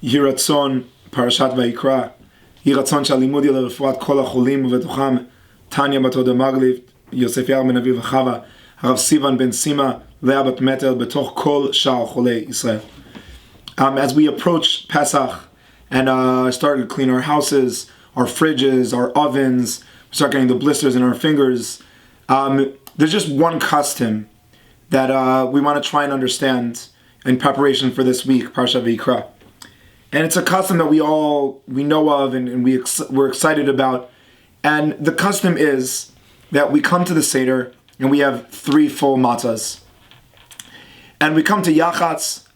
יהי רצון, פרשת ויקרא, יהי רצון שהלימוד יהיה לרפואת כל החולים ובתוכם תניה בת הודה מרגליב, יוסף יער בן אביב וחווה, הרב סיוון בן סימה, לאה בת מטר, בתוך כל שאר חולי ישראל. As we approach Pesach and started to clean our houses, our fridges, our ovens, we start getting the blisters in our fingers, there's just one custom that we want to try and understand in preparation for this week, Parsha Vayikra. And it's a custom that we know of and we're excited about. And the custom is that we come to the Seder and we have 3 full matzahs. And we come to Yachatz,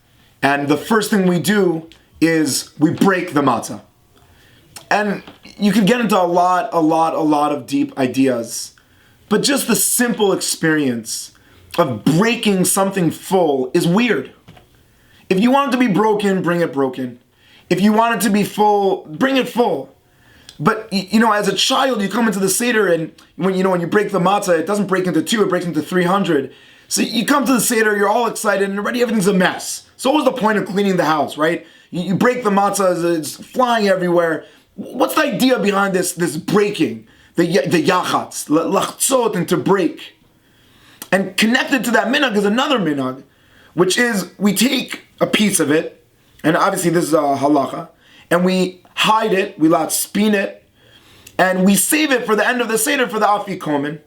and the first thing we do is we break the matzah. And you can get into a lot of deep ideas. But just the simple experience of breaking something full is weird. If you want it to be broken, bring it broken. If you want it to be full, bring it full. But, as a child, you come into the Seder, and when you break the matzah, it doesn't break into 2, it breaks into 300. So you come to the Seder, you're all excited, and already everything's a mess. So what was the point of cleaning the house, right? You break the matzah, it's flying everywhere. What's the idea behind this breaking? The yachatz, lachtzot, and to break. And connected to that minhag is another minhag, which is we take a piece of it, and obviously this is a halacha, and we hide it, we spin it, and we save it for the end of the Seder for the afikomen.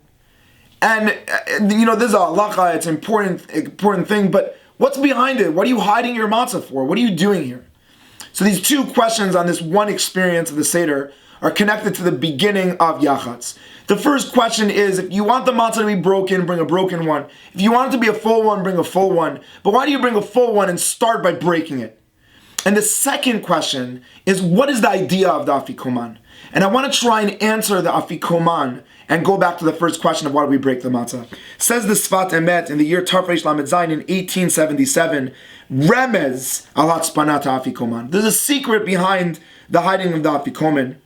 And this is a halacha, it's an important thing, but what's behind it? What are you hiding your matzah for? What are you doing here? So these 2 questions on this one experience of the Seder are connected to the beginning of Yachatz. The first question is, if you want the matzah to be broken, bring a broken one. If you want it to be a full one, bring a full one. But why do you bring a full one and start by breaking it? And the second question is, what is the idea of the afikoman? And I want to try and answer the afikoman and go back to the first question of why do we break the matzah. Says the Sfat Emet in the year Tarfresh Lamed Zayin in 1877, Remez al hatzpanat afikoman. There's a secret behind the hiding of the afikoman.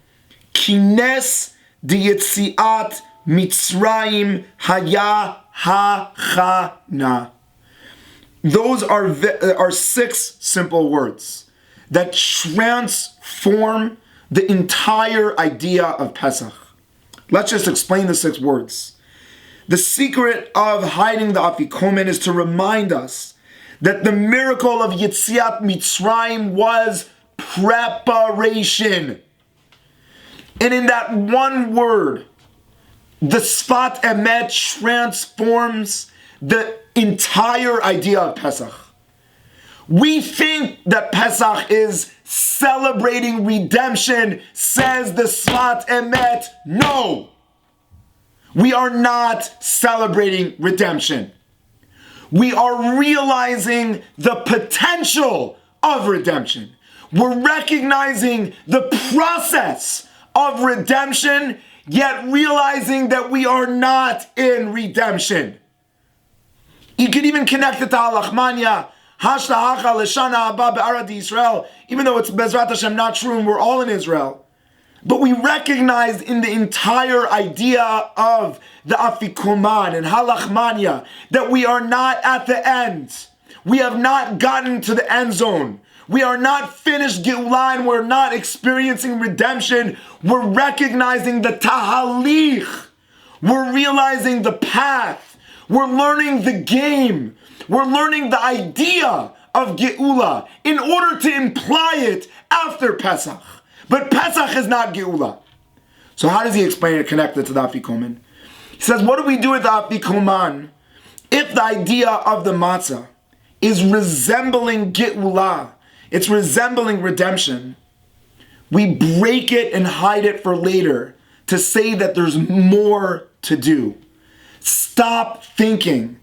Kines di yitziat Mitzrayim haya ha-chana. Those are 6 simple words that transform the entire idea of Pesach. Let's just explain the 6 words. The secret of hiding the afikomen is to remind us that the miracle of Yetziat Mitzrayim was preparation. And in that one word, the Sfat Emet transforms the entire idea of Pesach. We think that Pesach is celebrating redemption, says the Sfat Emet. No! We are not celebrating redemption. We are realizing the potential of redemption. We're recognizing the process of redemption, yet realizing that we are not in redemption. You can even connect it to Halachmanya, Hashlahacha Leshana Haba Be'arad Yisrael, even though it's Bezrat Hashem not true and we're all in Israel. But we recognize in the entire idea of the Afikoman and Halachmanya that we are not at the end. We have not gotten to the end zone. We are not finished Geulah and we're not experiencing redemption. We're recognizing the Tahalich. We're realizing the path. We're learning the game. We're learning the idea of Geulah in order to imply it after Pesach. But Pesach is not Geulah. So how does he explain it connected to the Afikoman? He says, what do we do with the Afikoman if the idea of the matzah is resembling Geulah, it's resembling redemption? We break it and hide it for later to say that there's more to do. Stop thinking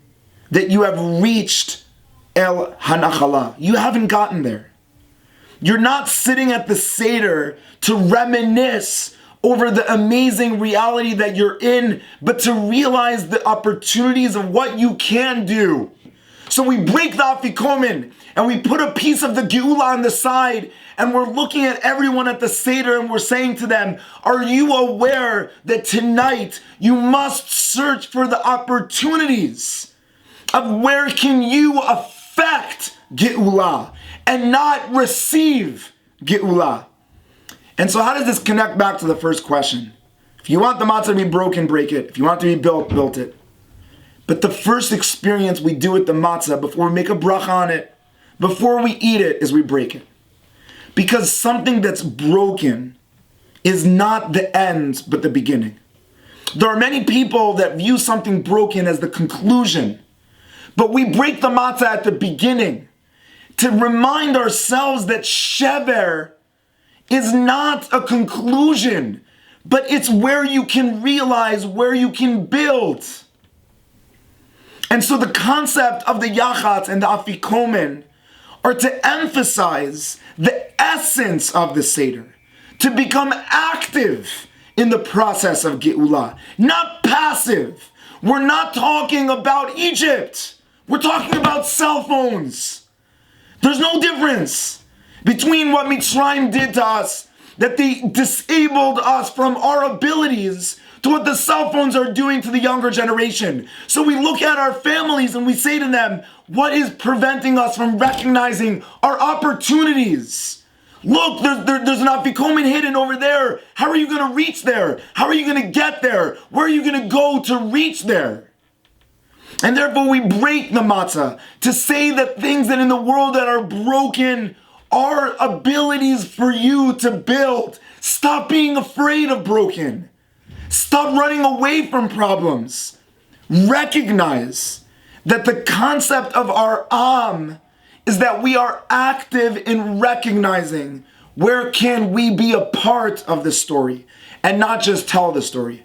that you have reached El Hanachala. You haven't gotten there. You're not sitting at the Seder to reminisce over the amazing reality that you're in, but to realize the opportunities of what you can do. So we break the Afikomen and we put a piece of the Geulah on the side, and we're looking at everyone at the Seder and we're saying to them, are you aware that tonight you must search for the opportunities of where can you affect Geulah and not receive geula. And so how does this connect back to the first question? If you want the matzah to be broken, break it. If you want it to be built, build it. But the first experience we do with the matzah, before we make a bracha on it, before we eat it, is we break it. Because something that's broken is not the end, but the beginning. There are many people that view something broken as the conclusion. But we break the matzah at the beginning to remind ourselves that shever is not a conclusion, but it's where you can realize, where you can build. And so the concept of the yachatz and the afikomen are to emphasize the essence of the Seder, to become active in the process of geula, not passive. We're not talking about Egypt. We're talking about cell phones. There's no difference between what Mitzrayim did to us, that they disabled us from our abilities, to what the cell phones are doing to the younger generation. So we look at our families and we say to them, what is preventing us from recognizing our opportunities? Look, there's an afikomen hidden over there. How are you going to reach there? How are you going to get there? Where are you going to go to reach there? And therefore we break the matzah to say that things that in the world that are broken are abilities for you to build. Stop being afraid of broken. Stop running away from problems. Recognize that the concept of our Am is that we are active in recognizing where can we be a part of the story and not just tell the story.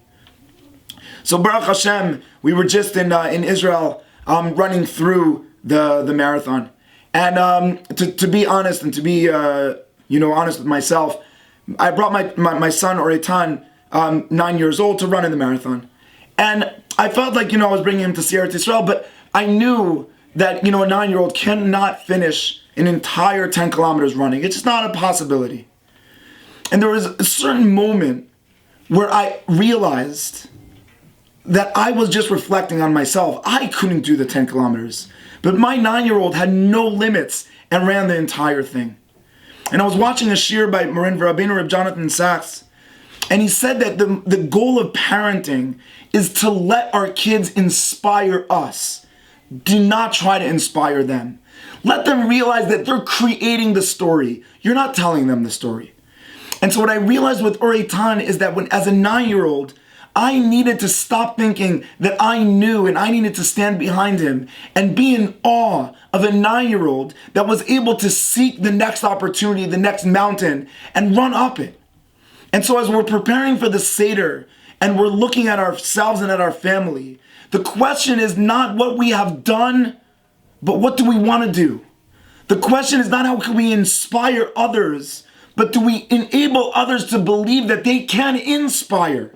So Baruch Hashem, we were just in Israel running through the marathon. And to be honest and to be honest with myself, I brought my son Oreitan, 9 years old, to run in the marathon. And I felt like, I was bringing him to Sierra Israel, but I knew that, a 9-year-old cannot finish an entire 10 kilometers running. It's just not a possibility. And there was a certain moment where I realized that I was just reflecting on myself. I couldn't do the 10 kilometers, but my 9-year-old had no limits and ran the entire thing. And I was watching a shir by Morin Rabbeinu Reb Jonathan Sachs, and he said that the goal of parenting is to let our kids inspire us. Do not try to inspire them. Let them realize that they're creating the story. You're not telling them the story. And so what I realized with Oreitan is that as a 9-year-old, I needed to stop thinking that I knew, and I needed to stand behind him and be in awe of a 9-year-old that was able to seek the next opportunity, the next mountain, and run up it. And so as we're preparing for the Seder and we're looking at ourselves and at our family, the question is not what we have done, but what do we want to do? The question is not how can we inspire others, but do we enable others to believe that they can inspire?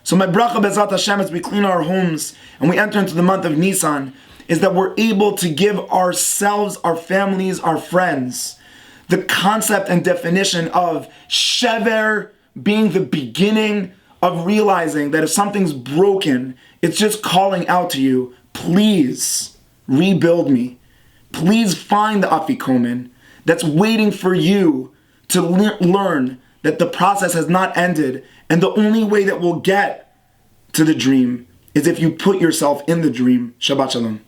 So my bracha Bezat Hashem, as we clean our homes and we enter into the month of Nisan, is that we're able to give ourselves, our families, our friends, the concept and definition of shever being the beginning of realizing that if something's broken, it's just calling out to you, please rebuild me. Please find the afikomen that's waiting for you to learn that the process has not ended, and the only way that we'll get to the dream is if you put yourself in the dream. Shabbat Shalom.